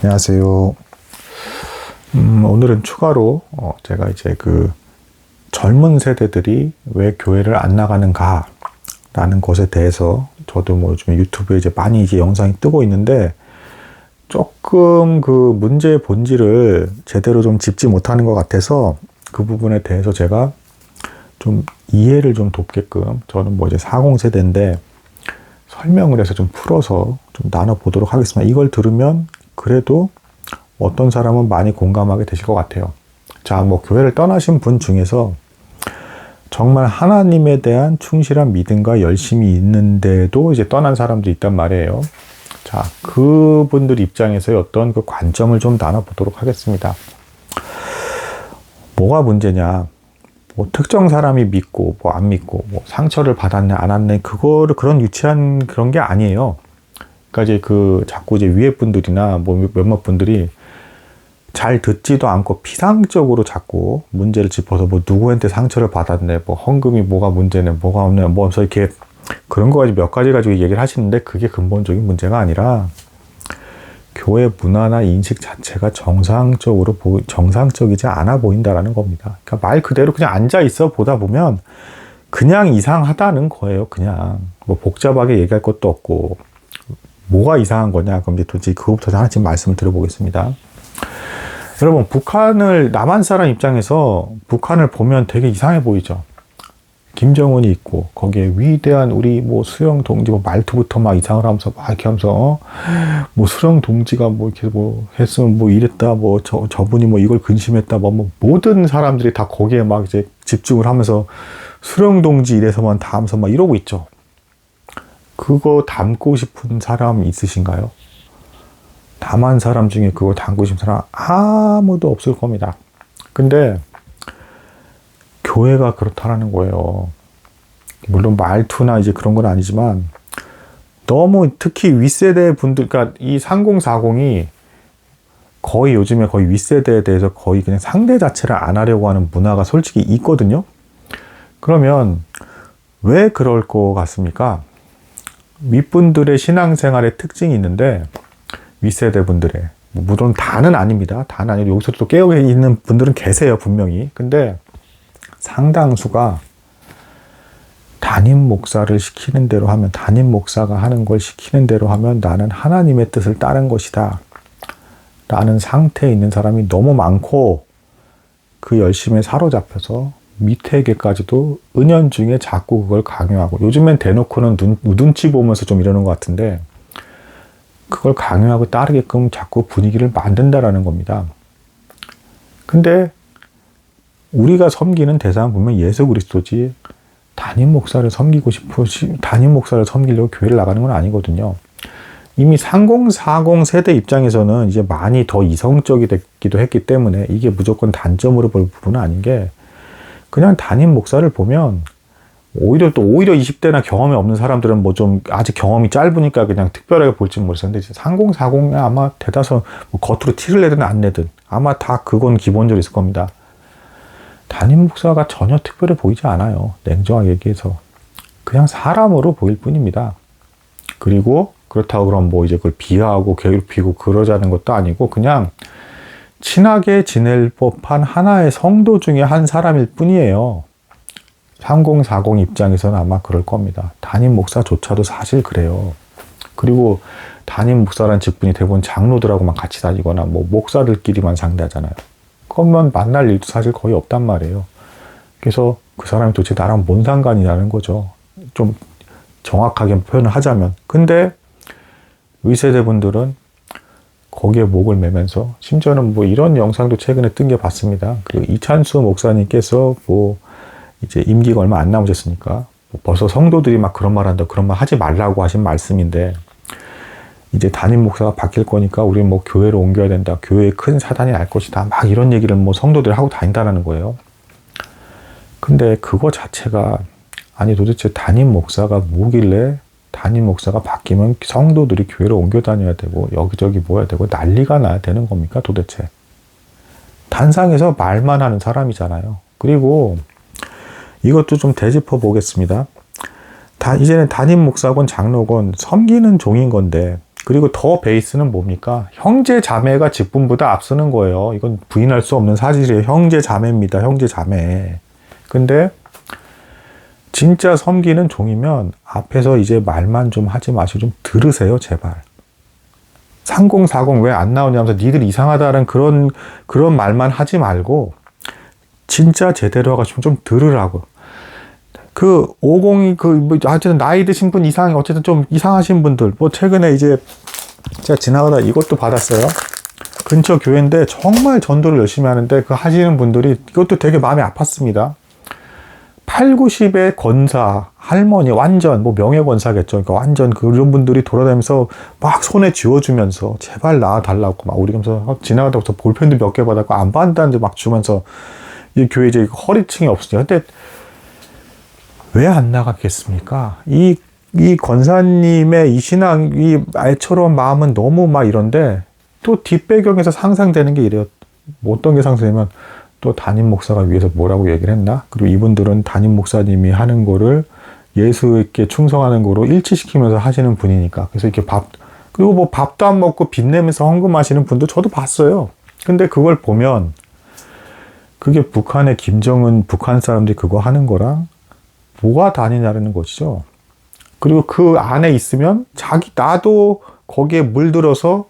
안녕하세요. 오늘은 추가로 제가 이제 그 젊은 세대들이 왜 교회를 안 나가는가 라는 것에 대해서 저도 뭐 요즘 유튜브에 이제 많이 이제 영상이 뜨고 있는데 조금 그 문제의 본질을 제대로 좀 짚지 못하는 것 같아서 그 부분에 대해서 제가 좀 이해를 좀 돕게끔 저는 뭐 이제 40세대인데 설명을 해서 좀 풀어서 좀 나눠보도록 하겠습니다. 이걸 들으면 그래도 어떤 사람은 많이 공감하게 되실 것 같아요. 자, 뭐 교회를 떠나신 분 중에서 정말 하나님에 대한 충실한 믿음과 열심이 있는데도 이제 떠난 사람도 있단 말이에요. 자, 그분들 입장에서의 어떤 그 관점을 좀 나눠보도록 하겠습니다. 뭐가 문제냐? 뭐 특정 사람이 믿고 뭐 안 믿고 뭐 상처를 받았네 안 받네 그거를 그런 유치한 그런 게 아니에요. 그러니까 이제 그 자꾸 이제 위에 분들이나 뭐 몇몇 분들이 잘 듣지도 않고 피상적으로 자꾸 문제를 짚어서 뭐 누구한테 상처를 받았네, 뭐 헌금이 뭐가 문제네, 뭐가 없네, 뭐서 이렇게 그런 거 가지고 몇 가지 가지고 얘기를 하시는데 그게 근본적인 문제가 아니라 교회 문화나 인식 자체가 정상적이지 않아 보인다라는 겁니다. 그러니까 말 그대로 그냥 앉아 있어 보다 보면 그냥 이상하다는 거예요. 그냥 뭐 복잡하게 얘기할 것도 없고. 뭐가 이상한 거냐? 그럼 이제 도대체 그것부터 하나씩 말씀을 드려보겠습니다. 여러분, 남한 사람 입장에서 북한을 보면 되게 이상해 보이죠? 김정은이 있고, 거기에 위대한 우리 뭐 수령 동지, 뭐 말투부터 막 이상을 하면서 막 이렇게 하면서, 뭐 수령 동지가 뭐 이렇게 뭐 했으면 뭐 이랬다, 뭐 저분이 뭐 이걸 근심했다, 뭐 모든 사람들이 다 거기에 막 이제 집중을 하면서 수령 동지 이래서만 다 하면서 막 이러고 있죠. 그거 담고 싶은 사람 있으신가요? 남한 사람 중에 그거 담고 싶은 사람 아무도 없을 겁니다. 근데 교회가 그렇다라는 거예요. 물론 말투나 이제 그런 건 아니지만 너무 특히 윗세대 분들, 그러니까 이 3040이 거의 요즘에 거의 윗세대에 대해서 거의 그냥 상대 자체를 안 하려고 하는 문화가 솔직히 있거든요. 그러면 왜 그럴 것 같습니까? 윗분들의 신앙생활의 특징이 있는데 윗세대 분들의 물론 다는 아닙니다. 다는 아니고 여기서 또 깨어 있는 분들은 계세요, 분명히. 근데 상당수가 담임 목사를 시키는 대로 하면, 담임 목사가 하는 걸 시키는 대로 하면 나는 하나님의 뜻을 따른 것이다 라는 상태에 있는 사람이 너무 많고 그 열심에 사로잡혀서 밑에게까지도 은연중에 자꾸 그걸 강요하고, 요즘엔 대놓고는 눈치 보면서 좀 이러는 것 같은데 그걸 강요하고 따르게끔 자꾸 분위기를 만든다라는 겁니다. 근데 우리가 섬기는 대상은 분명 예수 그리스도지 담임 목사를 섬기려고 교회를 나가는 건 아니거든요. 이미 3040 세대 입장에서는 이제 많이 더 이성적이기도 했기 때문에 이게 무조건 단점으로 볼 부분은 아닌 게, 그냥 담임 목사를 보면 오히려 20대나 경험이 없는 사람들은 뭐 좀 아직 경험이 짧으니까 그냥 특별하게 볼지 모르겠는데 3040에 아마 대다수 뭐 겉으로 티를 내든 안 내든 아마 다 그건 기본적으로 있을 겁니다. 담임 목사가 전혀 특별해 보이지 않아요. 냉정하게 얘기해서. 그냥 사람으로 보일 뿐입니다. 그리고 그렇다고 그럼 뭐 이제 그걸 비하하고 괴롭히고 그러자는 것도 아니고 그냥 친하게 지낼 법한 하나의 성도 중에 한 사람일 뿐이에요. 3040 입장에서는 아마 그럴 겁니다. 담임 목사조차도 사실 그래요. 그리고 담임 목사라는 직분이 대부분 장로들하고만 같이 다니거나 뭐 목사들끼리만 상대하잖아요. 그러면 만날 일도 사실 거의 없단 말이에요. 그래서 그 사람이 도대체 나랑 뭔 상관이냐는 거죠. 좀 정확하게 표현을 하자면. 근데 위세대 분들은 거기에 목을 매면서, 심지어는 뭐 이런 영상도 최근에 뜬 게 봤습니다. 그 이찬수 목사님께서 뭐 이제 임기가 얼마 안 남으셨으니까 뭐 벌써 성도들이 막 그런 말 한다, 그런 말 하지 말라고 하신 말씀인데, 이제 담임 목사가 바뀔 거니까 우리 뭐 교회로 옮겨야 된다, 교회에 큰 사단이 날 것이다, 막 이런 얘기를 뭐 성도들이 하고 다닌다는 거예요. 근데 그거 자체가, 아니 도대체 담임 목사가 뭐길래 담임 목사가 바뀌면 성도들이 교회로 옮겨 다녀야 되고 여기저기 모여야 되고 난리가 나야 되는 겁니까 도대체? 단상에서 말만 하는 사람이잖아요. 그리고 이것도 좀 되짚어 보겠습니다. 이제는 담임 목사건 장로건 섬기는 종인 건데 그리고 더 베이스는 뭡니까? 형제 자매가 직분보다 앞서는 거예요. 이건 부인할 수 없는 사실이에요. 형제 자매입니다. 형제 자매. 근데 진짜 섬기는 종이면 앞에서 이제 말만 좀 하지 마시고 좀 들으세요, 제발. 3040 왜 안 나오냐면서 니들 이상하다는 그런 말만 하지 말고 진짜 제대로 하고 좀 들으라고. 그 50이 하여튼 나이 드신 분 이상 어쨌든 좀 이상하신 분들 뭐 최근에 이제 제가 지나가다 이것도 받았어요. 근처 교회인데 정말 전도를 열심히 하는데 그 하시는 분들이 이것도 되게 마음이 아팠습니다. 8, 90의 권사, 할머니, 완전, 뭐 명예권사겠죠. 그러니까 완전 그런 분들이 돌아다니면서 막 손에 쥐어주면서 제발 나와달라고 막 우리 그러면서 지나가다가 볼펜도 몇 개 받았고 안 받는다는데 막 주면서 이 교회 이제 허리층이 없으니까. 근데 왜 안 나가겠습니까? 이 권사님의 이 신앙, 이 알처럼 마음은 너무 막 이런데 또 뒷배경에서 상상되는 게 이래요. 뭐 어떤 게 상상되면 또 담임 목사가 위해서 뭐라고 얘기를 했나? 그리고 이분들은 담임 목사님이 하는 거를 예수께 충성하는 거로 일치시키면서 하시는 분이니까. 그래서 이렇게 그리고 뭐 밥도 안 먹고 빚내면서 헌금하시는 분도 저도 봤어요. 근데 그걸 보면 그게 북한의 김정은 북한 사람들이 그거 하는 거랑 뭐가 다르냐는 것이죠. 그리고 그 안에 있으면 나도 거기에 물들어서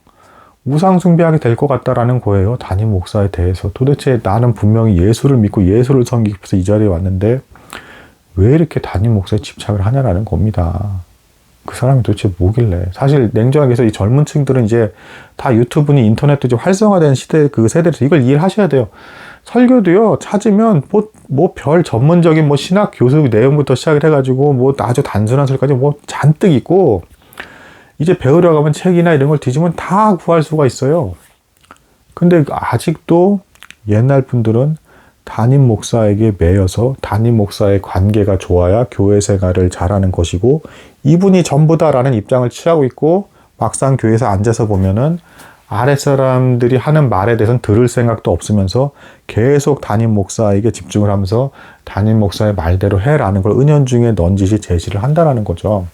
우상숭배하게 될 것 같다라는 거예요. 담임 목사에 대해서. 도대체 나는 분명히 예수를 믿고 예수를 섬기기 위해서 이 자리에 왔는데 왜 이렇게 담임 목사에 집착을 하냐라는 겁니다. 그 사람이 도대체 뭐길래. 사실 냉정하게 해서 이 젊은 층들은 이제 다 유튜브니 인터넷도 이제 활성화된 그 세대에서 이걸 이해를 하셔야 돼요. 설교도요, 찾으면 별 전문적인 신학 교수 내용부터 시작을 해가지고 아주 단순한 설까지 잔뜩 있고, 이제 배우려 가면 책이나 이런 걸 뒤지면 다 구할 수가 있어요. 근데 아직도 옛날 분들은 담임 목사에게 매여서 담임 목사의 관계가 좋아야 교회 생활을 잘하는 것이고, 이분이 전부다라는 입장을 취하고 있고, 막상 교회에서 앉아서 보면은 아랫사람들이 하는 말에 대해서는 들을 생각도 없으면서 계속 담임 목사에게 집중을 하면서 담임 목사의 말대로 해라는 걸 은연중에 넌지시 제시를 한다라는 거죠.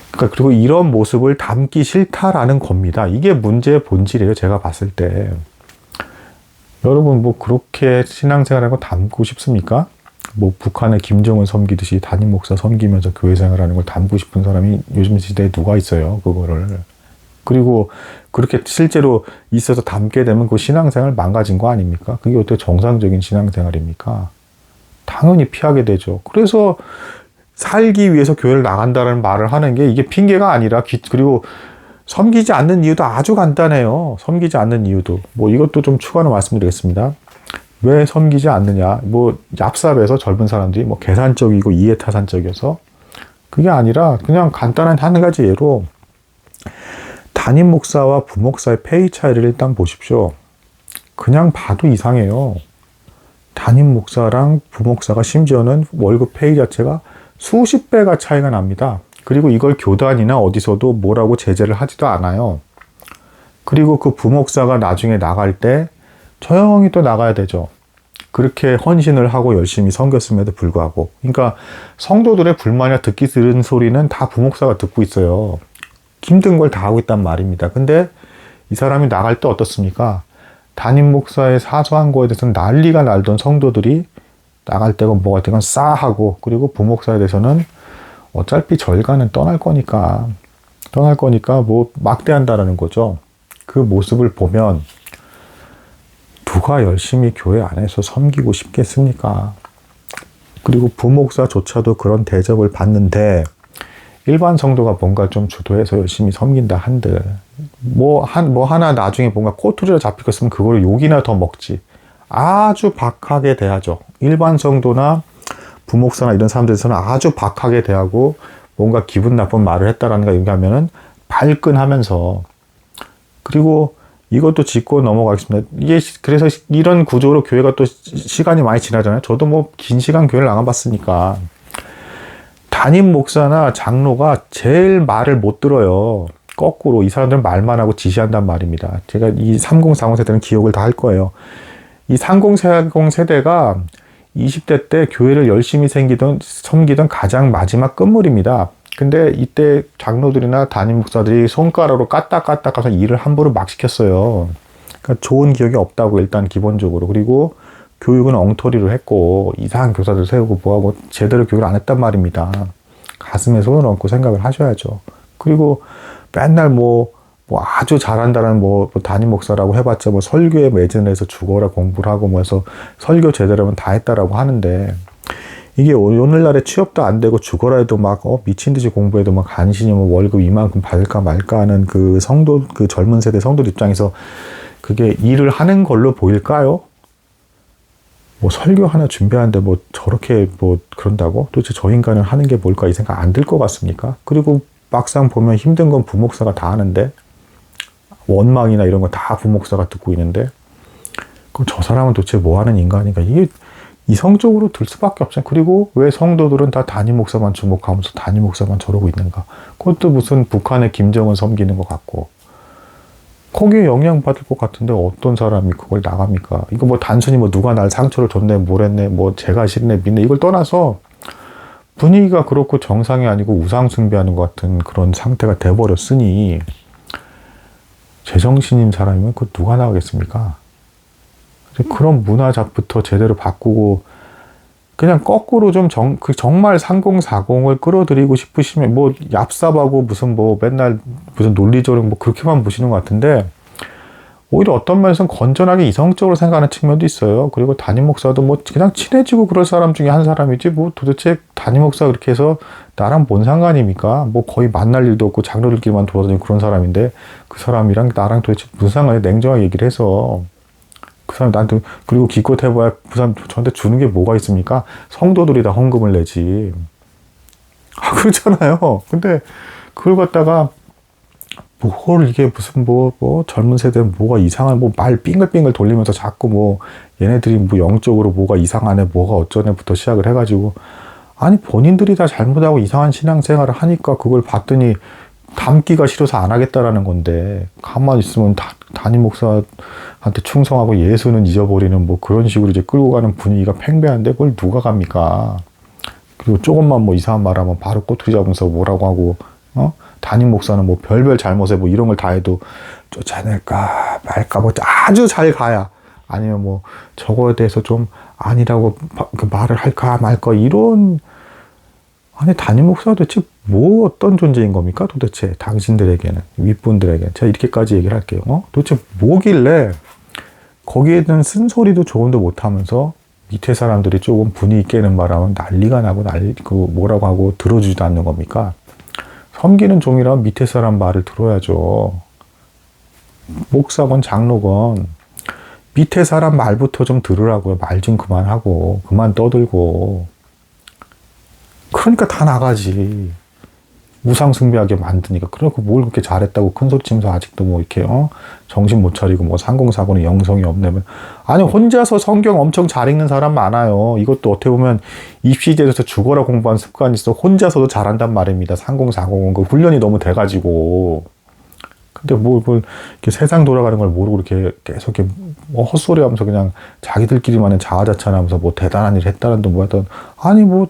그러니까 그리고 이런 모습을 담기 싫다라는 겁니다. 이게 문제의 본질이에요. 제가 봤을 때. 여러분 그렇게 신앙생활하는 거 담고 싶습니까? 북한의 김정은 섬기듯이 담임 목사 섬기면서 교회 생활하는 걸 담고 싶은 사람이 요즘 시대에 누가 있어요, 그거를. 그리고 그렇게 실제로 있어서 담게 되면 그 신앙생활 망가진 거 아닙니까? 그게 어떻게 정상적인 신앙생활입니까? 당연히 피하게 되죠. 그래서 살기 위해서 교회를 나간다는 말을 하는 게 이게 핑계가 아니라, 그리고 섬기지 않는 이유도 아주 간단해요. 섬기지 않는 이유도. 이것도 좀 추가로 말씀드리겠습니다. 왜 섬기지 않느냐? 얍삽해서 젊은 사람들이 계산적이고 이해타산적이어서. 그게 아니라 그냥 간단한 한 가지 예로 담임 목사와 부목사의 페이 차이를 일단 보십시오. 그냥 봐도 이상해요. 담임 목사랑 부목사가 심지어는 월급 페이 자체가 수십 배가 차이가 납니다. 그리고 이걸 교단이나 어디서도 뭐라고 제재를 하지도 않아요. 그리고 그 부목사가 나중에 나갈 때 조용히 또 나가야 되죠. 그렇게 헌신을 하고 열심히 섬겼음에도 불구하고. 그러니까 성도들의 불만이나 듣기 싫은 소리는 다 부목사가 듣고 있어요. 힘든 걸 다 하고 있단 말입니다. 근데 이 사람이 나갈 때 어떻습니까? 담임 목사의 사소한 거에 대해서는 난리가 날던 성도들이 나갈 때가 뭐가 되건 싸하고, 그리고 부목사에 대해서는 어차피 절간은 떠날 거니까 막대한다라는 거죠. 그 모습을 보면 누가 열심히 교회 안에서 섬기고 싶겠습니까? 그리고 부목사조차도 그런 대접을 받는데 일반 성도가 뭔가 좀 주도해서 열심히 섬긴다 한들 하나 나중에 뭔가 꼬투리를 잡히고 있으면 그거를 욕이나 더 먹지. 아주 박하게 대하죠. 일반 성도나 부목사나 이런 사람들에서는 아주 박하게 대하고 뭔가 기분 나쁜 말을 했다라는 거 얘기하면은 발끈하면서. 그리고 이것도 짚고 넘어가겠습니다. 이게 그래서 이런 구조로 교회가 또 시간이 많이 지나잖아요. 저도 긴 시간 교회를 나가봤으니까 담임 목사나 장로가 제일 말을 못 들어요. 거꾸로 이 사람들은 말만 하고 지시한단 말입니다. 제가 이 3040 세대는 기억을 다 할 거예요. 이 3040 세대가 20대 때 교회를 열심히 섬기던 가장 마지막 끝물입니다. 근데 이때 장로들이나 담임 목사들이 손가락으로 까딱까딱 가서 일을 함부로 막 시켰어요. 그러니까 좋은 기억이 없다고 일단 기본적으로. 그리고 교육은 엉터리로 했고 이상한 교사들 세우고 뭐하고 제대로 교육을 안 했단 말입니다. 가슴에 손을 얹고 생각을 하셔야죠. 그리고 맨날 뭐 아주 잘한다는 뭐 담임 목사라고 해봤자 뭐 설교에 매진해서 죽어라 공부를 하고 뭐 해서 설교 제대로 하면 다 했다라고 하는데 이게 오늘날에 취업도 안 되고 죽어라 해도 막 미친 듯이 공부해도 막 간신히 뭐 월급 이만큼 받을까 말까 하는 그 성도, 그 젊은 세대 성도들 입장에서 그게 일을 하는 걸로 보일까요? 뭐 설교 하나 준비하는데 뭐 저렇게 뭐 그런다고? 도대체 저 인간은 하는 게 뭘까 이 생각 안 들 것 같습니까? 그리고 막상 보면 힘든 건 부목사가 다 하는데 원망이나 이런 거 다 부목사가 듣고 있는데 그럼 저 사람은 도대체 뭐 하는 인간인가? 이게 이성적으로 들 수밖에 없잖아요. 그리고 왜 성도들은 다 담임 목사만 주목하면서 담임 목사만 저러고 있는가? 그것도 무슨 북한의 김정은 섬기는 것 같고 거기에 영향받을 것 같은데 어떤 사람이 그걸 나갑니까? 이거 뭐 단순히 뭐 누가 날 상처를 줬네, 뭘 했네, 뭐 제가 싫네, 믿네 이걸 떠나서 분위기가 그렇고 정상이 아니고 우상 숭배하는 것 같은 그런 상태가 돼버렸으니 제정신인 사람이면 그 누가 나가겠습니까? 그런 문화작부터 제대로 바꾸고 그냥 거꾸로 좀 정말 3040을 끌어들이고 싶으시면 뭐 얍삽하고 무슨 뭐 맨날 무슨 논리적으로 뭐 그렇게만 보시는 것 같은데 오히려 어떤 면에서는 건전하게 이성적으로 생각하는 측면도 있어요. 그리고 담임 목사도 뭐 그냥 친해지고 그럴 사람 중에 한 사람이지 뭐 도대체 담임 목사 그렇게 해서 나랑 뭔 상관입니까? 뭐 거의 만날 일도 없고 장로들끼리만 돌아다니고 그런 사람인데 그 사람이랑 나랑 도대체 무슨 상관이야? 냉정하게 얘기를 해서 그 사람 나한테 그리고 기껏 해봐야 그 사람 저한테 주는 게 뭐가 있습니까? 성도들이 다 헌금을 내지. 그렇잖아요. 근데 그걸 갖다가 뭘 이게 무슨 뭐 젊은 세대는 뭐가 이상한 뭐 말 빙글빙글 돌리면서 자꾸 뭐 얘네들이 뭐 영적으로 뭐가 이상하네 뭐가 어쩌네부터 시작을 해가지고 아니 본인들이 다 잘못하고 이상한 신앙생활을 하니까 그걸 봤더니 담기가 싫어서 안 하겠다라는 건데 가만히 있으면 담임 목사한테 충성하고 예수는 잊어버리는 뭐 그런 식으로 이제 끌고 가는 분위기가 팽배한데 그걸 누가 갑니까? 그리고 조금만 뭐 이상한 말하면 바로 꼬투리 잡으면서 뭐라고 하고 담임 목사는 뭐 별별 잘못에 뭐 이런 걸 다 해도 쫓아낼까 말까 뭐 아주 잘 가야 아니면 뭐 저거에 대해서 좀 아니라고 말을 할까 말까 이런 아니 담임 목사가 도대체 뭐 어떤 존재인 겁니까 도대체 당신들에게는 윗분들에게 제가 이렇게까지 얘기를 할게요. 도대체 뭐길래 거기에는 쓴소리도 조금도 못하면서 밑에 사람들이 조금 분위기 깨는 바람은 난리가 나고 그 뭐라고 하고 들어주지도 않는 겁니까? 섬기는 종이라면 밑에 사람 말을 들어야죠. 목사건 장로건 밑에 사람 말부터 좀 들으라고요. 말 좀 그만하고 그만 떠들고 그러니까 다 나가지. 무상숭배하게 만드니까. 그러니까 뭘 그렇게 잘했다고 큰소리 치면서 아직도 뭐 이렇게 정신 못 차리고 뭐 3040은 영성이 없네면 아니 혼자서 성경 엄청 잘 읽는 사람 많아요. 이것도 어떻게 보면 입시제에서 죽어라 공부한 습관이 있어 혼자서도 잘한단 말입니다. 3040은 그 훈련이 너무 돼가지고 근데 뭘 이렇게 세상 돌아가는 걸 모르고 이렇게 계속 이렇게 뭐 헛소리 하면서 그냥 자기들끼리만의 자아자찬하면서 뭐 대단한 일 했다는 둥 뭐하든 아니 뭐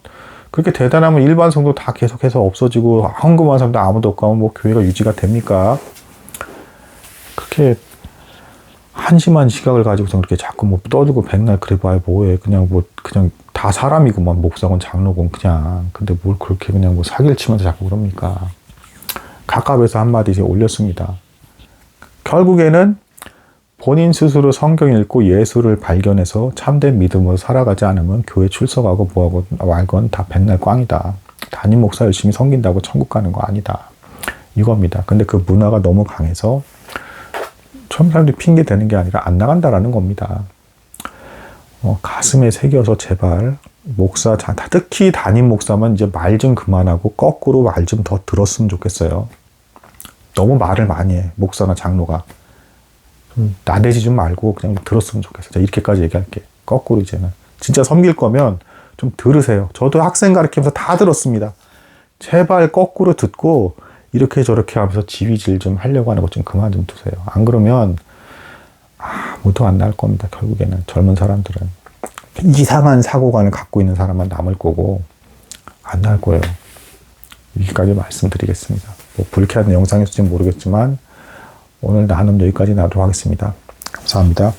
그렇게 대단하면 일반 성도 다 계속해서 없어지고 헌금한 사람도 아무도 없고 하면 뭐 교회가 유지가 됩니까? 그렇게 한심한 시각을 가지고서 그렇게 자꾸 뭐 떠들고 백날 그래 봐야 뭐해. 그냥 다 사람이구만 목사건 장로건 그냥. 근데 뭘 그렇게 그냥 뭐 사기를 치면서 자꾸 그럽니까? 각갑에서 한마디 이제 올렸습니다. 결국에는 본인 스스로 성경 읽고 예수를 발견해서 참된 믿음으로 살아가지 않으면 교회 출석하고 뭐하고 말건 다 백날 꽝이다. 담임 목사 열심히 섬긴다고 천국 가는 거 아니다. 이겁니다. 근데 그 문화가 너무 강해서 처음 사람들이 핑계 대는 게 아니라 안 나간다라는 겁니다. 가슴에 새겨서 제발 목사, 특히 담임 목사만 이제 말 좀 그만하고 거꾸로 말 좀 더 들었으면 좋겠어요. 너무 말을 많이 해. 목사나 장로가. 나대지 좀 말고 그냥 들었으면 좋겠어요. 제가 이렇게까지 얘기할게. 거꾸로 이제는. 진짜 섬길 거면 좀 들으세요. 저도 학생 가르치면서 다 들었습니다. 제발 거꾸로 듣고 이렇게 저렇게 하면서 지휘질 좀 하려고 하는 것 좀 그만 좀 두세요. 안 그러면 아무도 안 나을 겁니다. 결국에는 젊은 사람들은. 이상한 사고관을 갖고 있는 사람만 남을 거고 안 나을 거예요. 여기까지 말씀드리겠습니다. 뭐 불쾌한 영상일지 모르겠지만 오늘 나눔 여기까지 나도록 하겠습니다. 감사합니다.